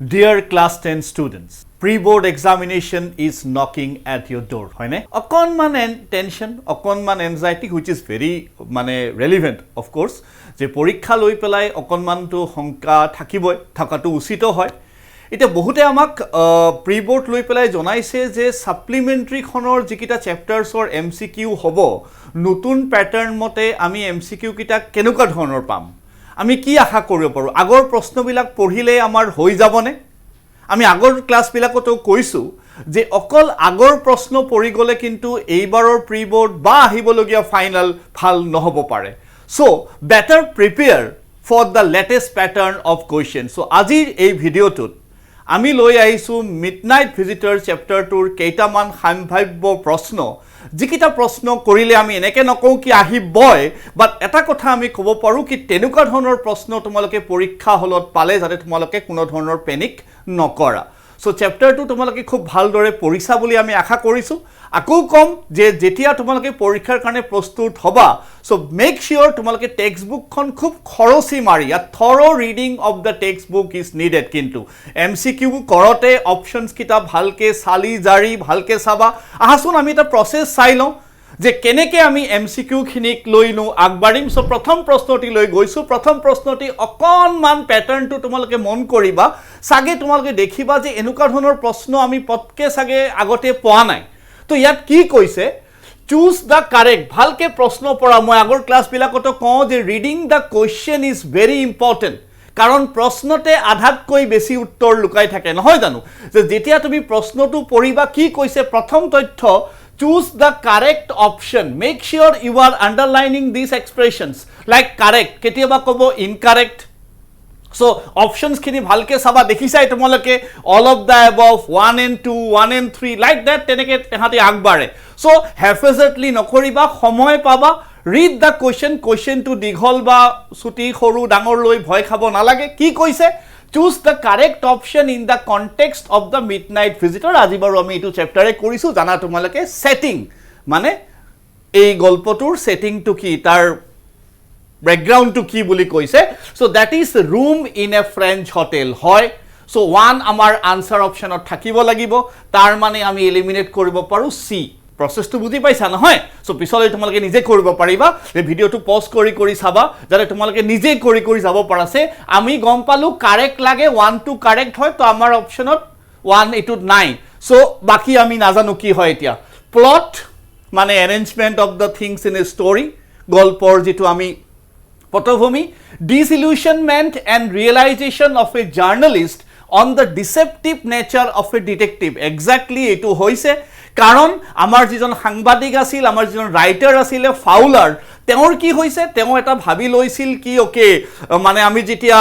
Dear class 10 students, pre-board examination is knocking at your door. Okonman tension, okonman anxiety, which is very relevant, of course. Je porikha loi pelai okonman to honka thakiboy, thakatu usito hoy. Ite bohute amak pre-board loi pelai jonaise je supplementary khonor jikita chapters or MCQ hobo, nutun pattern mote ami MCQ kita kenuka dhonor pam. আমি কি আশা কৰিব পাৰো আগৰ প্ৰশ্নবিলাক পঢ়িলে আমাৰ হৈ যাবনে আমি আগৰ ক্লাছবিলাকতো কৈছো যে অকল আগৰ প্ৰশ্ন পঢ়ি গলে কিন্তু এইবাৰৰ প্ৰি-বোৰ্ড বা আহিবলগীয়া ফাইনাল ভাল নহব পাৰে so better prepare for the latest pattern of question so আজিৰ এই ভিডিওটোত আমি লৈ আহিছো মিডনাইট ভিজিটৰ চেপ্টাৰ 2 ৰ কেইটামান সম্ভাৱ্য প্ৰশ্ন যিকিটা প্ৰশ্ন কৰিলে আমি এনেকে নকও কি আহিবই বাট এটা কথা আমি কব পাৰো কি তেনুকা ধৰণৰ প্ৰশ্ন তোমালোকে পৰীক্ষা হলত পালে যাতে তোমালোকে কোনো ধৰণৰ পেনিক নকৰা সো চেপ্টাৰ 2 তোমালোকে খুব ভালদৰে পঢ়িছা বুলি আমি আশা কৰিছো আকৌ কম যে যেতিয়া তোমালোকে পৰীক্ষাৰ কাৰণে প্ৰস্তুত হবা সো মেক শিওৰ তোমালোকে টেক্সট বুকখন খুব খৰচি মাৰি a thorough reading of the textbook is needed কিন্তু এমসিকিউ কৰতে অপশনস কিটা ভালকে সালি জাৰি ভালকে চাবা আহাসুন আমি এটা প্ৰসেস চাই লওঁ যে কেনেকে আমি এমসিকিউ খিনিক লৈনো আগবাৰিম সো প্ৰথম প্ৰশ্নটি লৈ গৈছো প্ৰথম প্ৰশ্নটি অকনমান প্যাটাৰ্নটো তোমালোকে মন কৰিবা সাগে তোমালোকে দেখিবা যে এনুকা ধৰণৰ প্ৰশ্ন আমি পটকে সাগে আগতে পোৱা নাই তো ইয়াত কি কৈছে চুজ দা কাৰেক্ট ভালকে প্ৰশ্ন পড়া মই আগৰ ক্লাস বিলাকতো কওঁ যে reading the question is very important কাৰণ প্ৰশ্নতে আধাতকৈ বেছি উত্তৰ লুকাই থাকে নহয় জানো যে যেতিয়া তুমি প্ৰশ্নটো পঢ়িবা কি কৈছে প্ৰথম তথ্য choose the correct option make sure you are underlining these expressions like correct ketiaba kobo incorrect so options khini bhalke saba dekhisa tomaloke all of the above 1 and 2 1 and 3 like that teneke tehati agbare so haphazardly nokoriba samoy paba read the question to dighol ba suti khoru dangor loi bhoy khabo nalage ki koise choose the correct option in the context of the midnight visitor আজিবাৰো আমি এটো চ্যাপ্টাৰে কৰিছো জানা তোমালকে setting মানে এই গল্পটোৰ setting two কি তাৰ ব্যাকগ্ৰাউন্ড টু কি বুলি কৈছে so that is room in a French hotel হয় সো ওয়ান আমাৰ আনসাৰ অপশনত থাকিব লাগিব তাৰ মানে আমি এলিমিনেট কৰিব পাৰো সি প্ৰসেসটো বুজি পাইছা নহয় সো পিছলৈ তোমালকে নিজে কৰিব পাৰিবা এই ভিডিওটো পজ কৰি চাবা যাতে তোমালকে নিজে কৰি যাব পাৰাছে আমি গম পালো কাৰেক্ট লাগে 1 2 কাৰেক্ট হয় তো আমাৰ অপশনত 1 এটো নাই সো বাকি আমি নাজানো কি হয় এতিয়া প্লট মানে arrangement of the things in a story গল্পৰ যেটো আমি পটভূমি disillusionment and realization of a journalist on the deceptive nature of a detective exactly eto hoise কারণ আমার যিজন সাংবাদিক আছিল আমার যিজন রাইটার আছিল ফাউলার তেওর কি হইছে তেও এটা ভাবি লইছিল কি ওকে মানে আমি যেতিয়া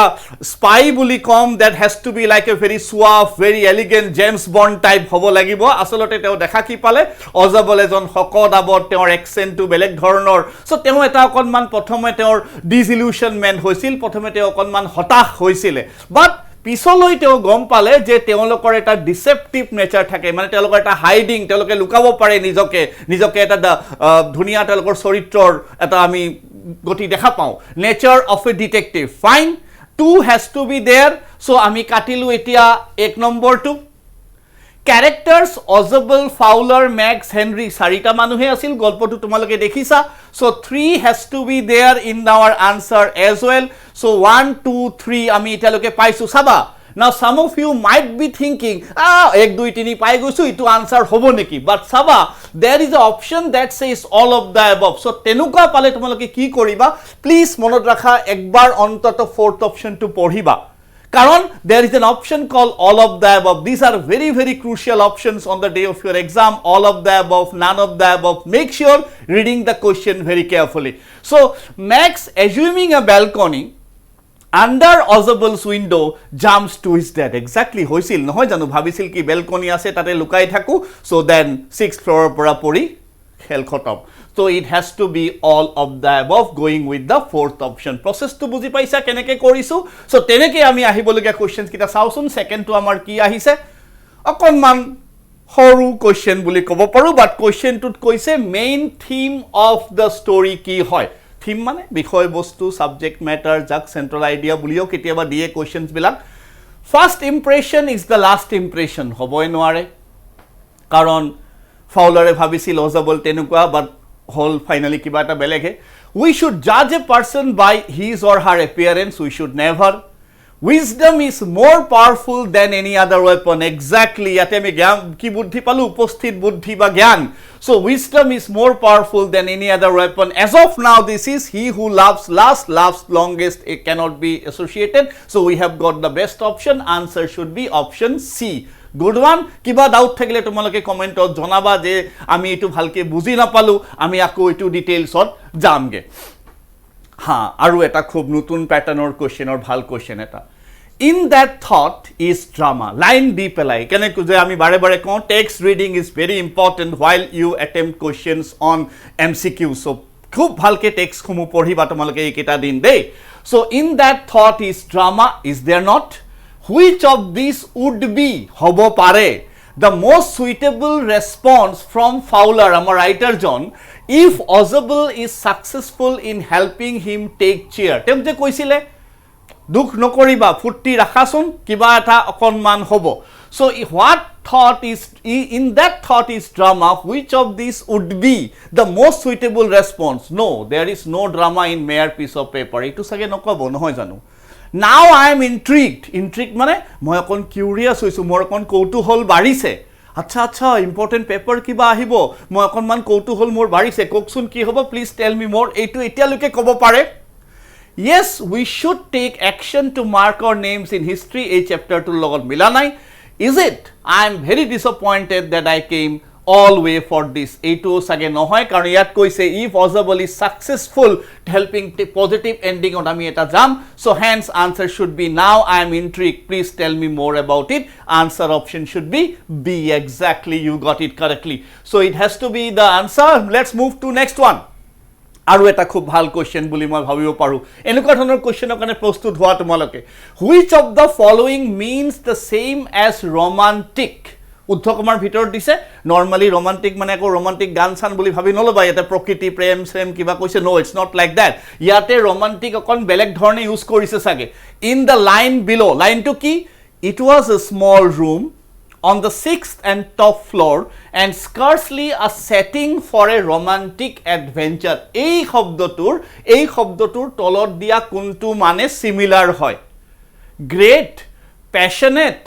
স্পাই বুলি কম that has to be like a very suave very elegant James Bond type হব লাগিব আসলতে তেও দেখা কি পালে অজবল এজন হকত আবত তেওর অ্যাকসেন্টটো বেলেগ ধৰণৰ সো তেও এটা অকনমান প্ৰথমে তেওৰ ডিসইলিউশনমেন্ট হৈছিল প্ৰথমে তেও অকনমান হতাশ হৈছিল বাট পিছলৈ তেও গম পালে যে তেওঁলোকৰ এটা ডিসেপটিভ নেচাৰ থাকে মানে তেওঁলোকৰ এটা হাইডিং তেওঁলোকে লুকাব পাৰে নিজকে এটা ধুনিয়া তেওঁলোকৰ চৰিত্ৰৰ এটা আমি গতি দেখা পাওঁ nature of a detective fine 2 has to be there so আমি কাটিলো এতিয়া 1 নম্বৰটো ক্যাৰেক্টাৰ্স অজবল ফাউলাৰ ম্যাক্স হেনৰি চাৰিটা মানুহে আছিল গল্পটো তোমালোকে দেখিছা so 3 has to be there in our answer as well so 1 2 3 আমি এটালৈকে পাইছো সাবা now some of you might be thinking 1 2 3 পাই গৈছো ইটো আনসার হবো নেকি but Saba there is a option that says all of the above so তেনুকা পালে তোমালোকে কি কৰিবা প্লিজ মনত ৰাখা একবাৰ অন্তত fourth option to পঢ়িবা কারণ there is an option called all of the above these are very crucial options on the day of your exam all of the above none of the above make sure reading the question very carefully so Max assuming a balcony under Ozable's window jumps to his death exactly hoisil নহয় জানো ভাবিছিল কি balcony আছে তাতে লুকাই থাকো so then 6th floor পৰা পৰি খেল খতম so it has to be all of the above going with the fourth option process to বুজি পাইছা কেনেকে কৰিছো so তেনেকে আমি আহিবলগীয়া কোৱেশ্চনস কিটা চাওচোন সেকেন্ড টু আমাৰ কি আহিছে অকনমান হৰু কোৱেশ্চন বুলি কব পাৰো বাট কোৱেশ্চনটোত কৈছে main theme of the story কি হয় থিম মানে বিষয়বস্তু সাবজেক্ট ম্যাটাৰ যাক সেন্ট্ৰাল আইডিয়া বুলিও কেতিয়াবা দিয়ে কোৱেশ্চনস বিলাক first impression is the last impression হ'বই নোৱাৰে কাৰণ ফাউলাৰে ভাবিছিল অজাবল তেনেকুৱা বাট হ'ল ফাইনেলি কিবা এটা বেলেগহে we should judge a person by his or her appearance we should never wisdom is more powerful than any other weapon exactly yate ame gyan ki buddhi palu uposthit buddhi ba gyan so wisdom is more powerful than any other weapon as of now this is he who loves last loves longest it cannot be associated so we have got the best option answer should be option C good one kiba doubt thakile tumaloke comment ot jonaba je ami etu bhalke buji na palu ami ako etu details ot jamge ha aru eta khub nutun pattern or question or bhal question eta in that thought is drama line di pelai kene je ami bare bare ko text reading is very important while you attempt questions on MCQ so khub bhalke text khumu porhiba tumaloke ekita din dei so in that thought is drama is there not which of these would be hobo pare the most suitable response from Fowler amar writer John if Ozable is successful in helping him take chair tem je koisile dukh nokoriba futti rakhasun kiba eta okonman hobo so what thought is in that thought is drama which of these would be the most suitable response no there is no drama in mere piece of paper etu sage nokobo nohoy janu now I am intrigued mane moi akon curious hoisu mor akon কৌতুহল বাঢ়িছে আচ্ছা আচ্ছা important paper কিবা আহিব মই akon man কৌতুহল মোৰ বাঢ়িছে koksun কি হ'ব প্লিজ টেল মি more এটো এতিয়ালৈকে ক'ব পাৰে yes we should take action to mark our names in history এই chapter টোৰ লগত মিলা নাই is it I am very disappointed that I came all way for this eto sage nohoy karon yat koise if Ozable is successful helping positive ending on ami eta jam so hence answer should be now I am intrigued please tell me more about it answer option should be B exactly you got it correctly so it has to be the answer let's move to next one aru eta khub bhal question boli moi bhabibo paru enuka dhonor question okane prostut howa tumaloke which of the following means the same as romantic উদ্ধকমাৰ ভিতৰত দিছে normally romantic মানে একো romantic গান সান বুলি ভাবি নলবা ইয়াতে প্রকৃতি প্রেম শ্রেম কিবা কইছে নো ইটস নট লাইক দ্যাট ইয়াতে রোমান্টিক অকন বেলেগ ধৰণে ইউজ কৰিছে সাগে ইন দ্য লাইন বিলো লাইন টু কি it was a small room on the 6th and top floor and scarcely a setting for a romantic adventure এই শব্দটোৰ তলত দিয়া কোনটো মানে সিমিলাৰ হয় great passionate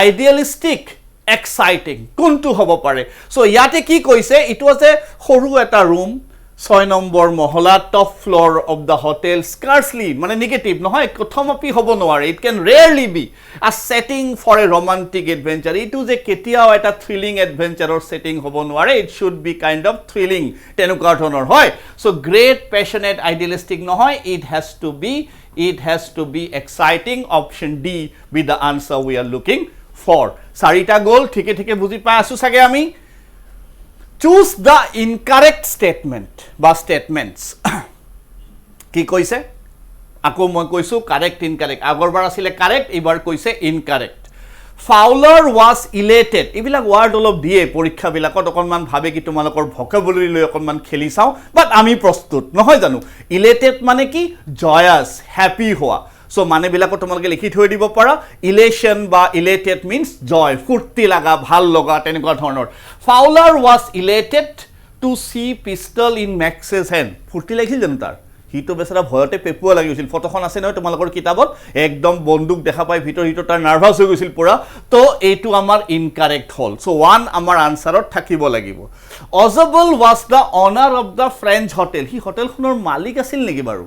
idealistic exciting কোনটো হ'ব পাৰে সো ইয়াতে কি কৈছে ইট ওয়াজ এ সৰু এটা ৰুম 6 নম্বৰ মহলা top floor of the hotel scarcely মানে নেগেটিভ নহয় কথমপি হ'ব নোৱাৰে it can rarely be a setting for a romantic adventure ইটো যে কেতিয়াও এটা থ্ৰিলিং এডভেঞ্চাৰৰ সেটিং হ'ব নোৱাৰে it should be kind of thrilling তেনেকুৱা ধৰণৰ হয় সো গ্ৰেট প্যাশনেট আইডিয়ালিস্টিক নহয় it has to be exciting option D be the answer we are looking for চাৰিটা গোল ঠিকে ঠিকে বুজি পাই আছো সাগে আমি choose the incorrect statement বা statements কি কইছে আকো মই কইছো correct incorrect আগৰবাৰ আছিল correct এবাৰ কইছে incorrect Fowler was elated ইবিলাক ওয়াৰ্ড অলপ দিয়ে পৰীক্ষা বিলাকত অকনমান ভাবে কি তোমালোকৰ ভোকাবুলাৰি লৈ অকনমান খেলি চাও বাট আমি প্ৰস্তুত নহয় জানো elated মানে কি joyous happy হোৱা সো মানে বিলাকত তোমালোকে লিখি থৈ দিব পাৰা elation বা elated means joy ফুৰ্তি লাগা ভাল লগা তেনেকুৱা ধৰণৰ Fowler was elated to see pistol in Max's hand ফুৰ্তি লাগিছিল জানো তাৰ হিটো বেছৰা ভয়তে পেপুৱা লাগিছিল ফটোখন আছে নহয় তোমালোকৰ কিতাপত একদম বন্দুক দেখা পাই ভিতৰ তাৰ নাৰ্ভাস হৈ গৈছিল পুৰা তো এইটো আমাৰ ইনকাৰেক্ট হল সো ওয়ান আমাৰ আনসাৰত থাকিব লাগিব Ozable was the owner of the French hotel হি হোটেলখনৰ মালিক আছিল নেকি বাৰু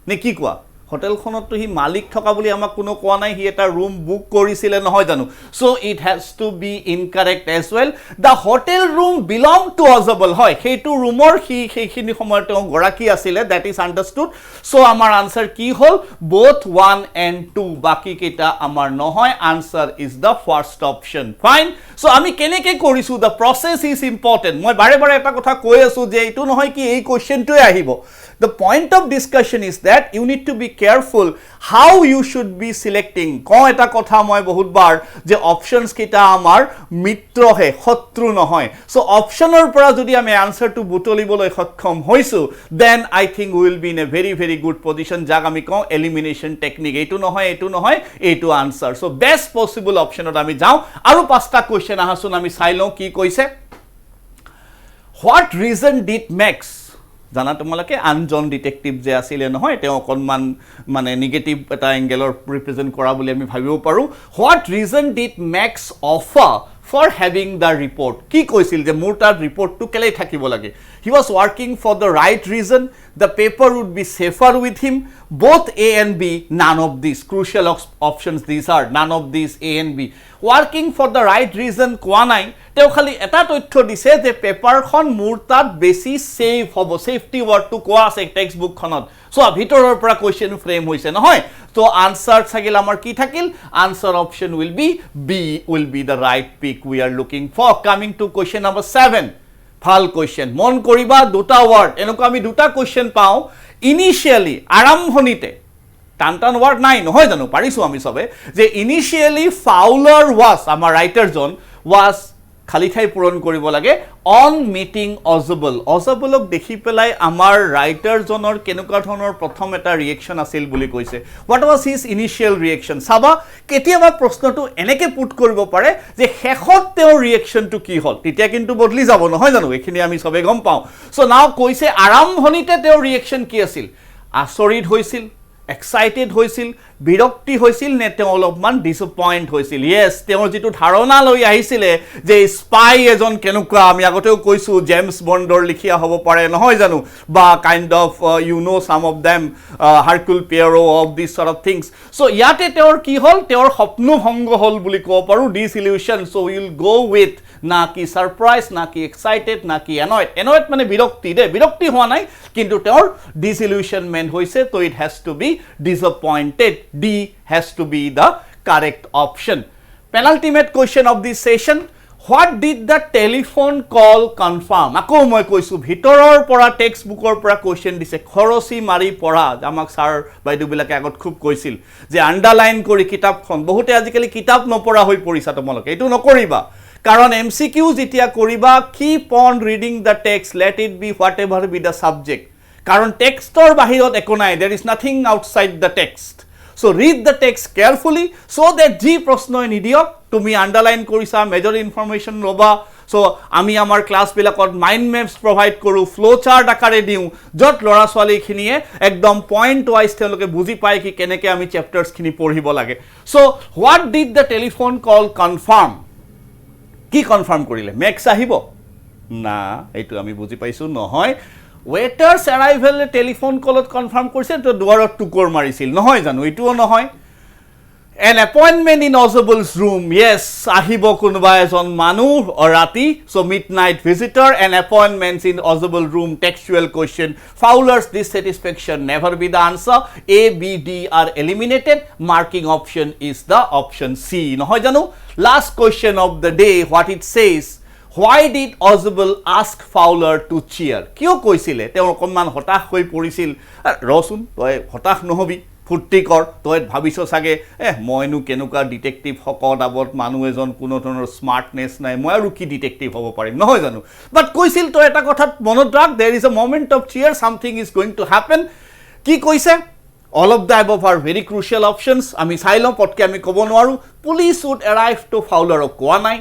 নে কি কোৱা হোটেলখনত তো হি মালিক থকা বুলি আমাক কোনো কোৱা নাই হি এটা ৰুম বুক কৰিছিল নহয় জানো so it has to be incorrect as well the hotel room belong to Ozable হয় হেতু ৰুমৰ সেইখিনি সময়ত গৰাকী আছিল দ্যাট ইজ আন্ডাৰস্টুড সো আমাৰ আনসাৰ কি হল both 1 and 2 বাকি কেটা আমাৰ নহয় answer is the first option fine so আমি কেনেকে কৰিছো দা প্ৰসেস ইজ ইম্পৰ্টেন্ট মই বাৰে বাৰে এটা কথা কৈ আছো যে এটো নহয় কি এই কোশ্চেনটোই আহিব the point of discussion is that you need to be careful how you should be selecting. Ko eta kotha moi bahut bar je options kita amar mitro he শত্ৰু নহয়. So optioner পৰা যদি আমি answer to বুটলিবলৈ সক্ষম হৈছো, then I think we will be in a very very good position. যাক আমি কওঁ elimination technique. এইটো নহয় এইটো answer. So best possible option ত আমি যাওঁ আৰু পাঁচটা question আহাচোন আমি চাই লওঁ কি কৈছে. What reason did Max জানা তোমালোকে আনজন ডিটেকটিভ যে আছিল নহয় তেওঁ অকনমান মানে নেগেটিভ এটা এংগেলৰ ৰিপ্ৰেজেন্ট কৰা বুলি আমি ভাবিব পাৰো. What reason did Max offer for having the report? কি কৈছিল যে মোৰ তাৰ ৰিপৰ্টটো কেলে থাকিব লাগে? He was working for the right reason. The paper would be safer with him. Both A and B, none of these crucial options these are, none of these A and B. Working for the right reason কোৱা নাই, তেওঁ খালি এটা তথ্য দিছে যে পেপাৰখন মোৰ তাত বেছি সেফ হ'ব. সেফটি ওয়াৰ্ডটো কোৱা আছে টেক্সট বুকখনত. সো ভিতৰৰ পৰা কোৱেশ্চন ফ্ৰেম হৈছে নহয়. তো আনসাৰ থাকিল আমাৰ কি থাকিল? Answer option will be B will be the right pick we are looking for. Coming to question number 7. ভাল কোৱেশ্চন মন কৰিবা দুটা ওয়াৰ্ড এনেকুৱা আমি দুটা কোৱেশ্চন পাওঁ ইনিশিয়ালি আৰম্ভণিতে টান ওয়াৰ্ড নাই নহয় জানো পাৰিছো আমি সবে যে ইনিশিয়ালি ফাউলাৰ ওয়াজ আমাৰ ৰাইটাৰজন ওয়াজ খালি ঠাই পূৰণ কৰিব লাগে অন মিটিং অজবলক দেখি পেলাই আমাৰ ৰাইটাৰজনৰ কেনেকুৱা ধৰণৰ প্ৰথম এটা ৰিয়েকচন আছিল বুলি কৈছে. What was his initial reaction? চাবা কেতিয়াবা প্ৰশ্নটো এনেকে পুট কৰিব পাৰে যে শেষত তেওঁৰ ৰিয়েকচনটো কি হ'ল, তেতিয়া কিন্তু বদলি যাব নহয় জানো, এইখিনি আমি সবে গম পাওঁ. সো নাও কৈছে আৰম্ভণিতে তেওঁৰ ৰিয়েকচন কি আছিল? আচৰিত হৈছিল, এক্সাইটেড হৈছিল, বিৰক্তি হৈছিল নে তেওঁ অলপমান ডিসঅপয়েন্ট হৈছিল? ইয়েস, তেওঁৰ যেটো ধাৰণা লৈ আহিছিলে যে স্পাই এজন কেনেকুৱা আমি আগতেও কৈছো জেমস বন্ডৰ লিখিয়া হ'ব পাৰে নহয় জানো, বা kind of you know some of them Hercule Poirot of this sort of things. So ইয়াতে তেওঁৰ কি হ'ল? তেওঁৰ স্বপ্ন ভংগ হ'ল বুলি ক'ব পাৰো, ডিসইলিউশন. সো উইল গো উইথ না কি সাৰপ্ৰাইজ, না কি এক্সাইটেড, না কি এনয়েড মানে বিৰক্তি দে, বিৰক্তি হোৱা নাই কিন্তু তেওঁৰ ডিসইলিউশনমেন্ট হৈছে. তো it has to be disappointed. D has to be the correct option. Penultimate question of this session. What did the telephone call confirm? আকৌ মই কৈছো ভিতৰৰ পৰা টেক্সট বুকৰ পৰা কোৱেশ্চন দিছে, খৰচি মাৰি পঢ়া. আমাক স্যাৰ বাইদেউ বিলাকে আগত খুব কৈছিল যে আন্ডাৰলাইন কৰি কিতাপখন, বহুতে আজিকালি কিতাপ নপঢ়া হৈ পৰিছা তোমালোকে, এইটো নকৰিবা. কাৰণ এমসিকিউ যেতিয়া কৰিবা keep on reading the text, let it be whatever be the subject. কাৰণ টেক্সটৰ বাহিৰত একো নাই, there is nothing outside the text. So read the text carefully so that ji prashnoy nidiyok tumi underline korisa major information loba. So ami amar class bilakot mind maps provide koru, flow chart akare diu jot lora swali khiniye ekdom point wise teloke buji pai ki keneke ami chapters khini porhibo lage. So what did the telephone call confirm? Ki confirm korile? Max ahibo na, etu ami buji paisu nohoy. Waiters arrival telephone callot confirm কৰিছে তো দুৱাৰত টুকৰ মাৰিছিল নহয় জানো, এটোও নহয়. An appointment in Ozable's room. Yes, আহিব কোনোবা এজন মানুহ ৰাতি. So midnight visitor, an appointment in Ozable room. Textual question. Fowler's dissatisfaction, never be the answer. A, B, D are eliminated. Marking option is the option C. নহয় জানো. Last question of the day, what it says. Why did Ozable ask Fowler to cheer? কিয় কৈছিলে? তেওঁ অকনমান হতাশ হৈ পৰিছিল. ৰচোন তই হতাশ নহবি, ফুৰ্তি কৰ, তই ভাবিছ চাগে মইনো কেনেকুৱা ডিটেকটিভ হকত আবত মানুহ এজন কোনো ধৰণৰ স্মাৰ্টনেছ নাই, মই আৰু কি ডিটেকটিভ হ'ব পাৰিম নহয় জানো. বাট কৈছিল তই এটা কথাত মনত ৰাখ, there is a moment of cheer, something is going to happen. কি কৈছে? All of the above are very crucial options. আমি চাই লওঁ, পটকে আমি ক'ব নোৱাৰো. Police would arrive to Fowler কোৱা নাই.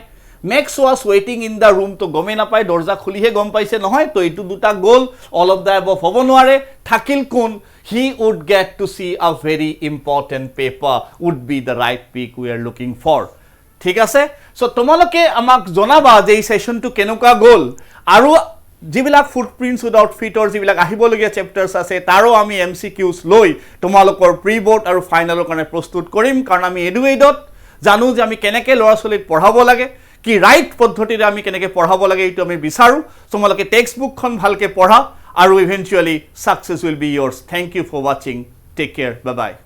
Max was waiting in the room, তো গমে নাপায়, দরজা খুলিহে গম পাইছে নহয়, তো এইটো দুটা গোল. All of the above হ'ব নোৱাৰে. থাকিল কোন? He would get to see a very important paper, would be the right pick we are looking for. ঠিক আছে? সো তোমালোকে আমাক জনাবা যে এই সেশনটো কেনেকুৱা গ'ল, আৰু যিবিলাক ফুটপ্ৰিন্টছ উইদাউট ফিটৰ যিবিলাক আহিবলগীয়া চেপ্টাৰ্ছ আছে তাৰো আমি এমসিকিউজ লৈ তোমালোকৰ প্ৰি বোৰ্ড আৰু ফাইনেলৰ কাৰণে প্ৰস্তুত কৰিম. কাৰণ আমি EduAidত জানো যে আমি কেনেকৈ ল'ৰা ছোৱালীক পঢ়াব লাগে, কি ৰাইট পদ্ধতিৰে আমি কেনেকৈ পঢ়াব লাগে এইটো আমি বিচাৰো. তোমালোকে টেক্সট বুকখন ভালকৈ পঢ়া আৰু eventually success will be yours. Thank you for watching. Take care. Bye bye.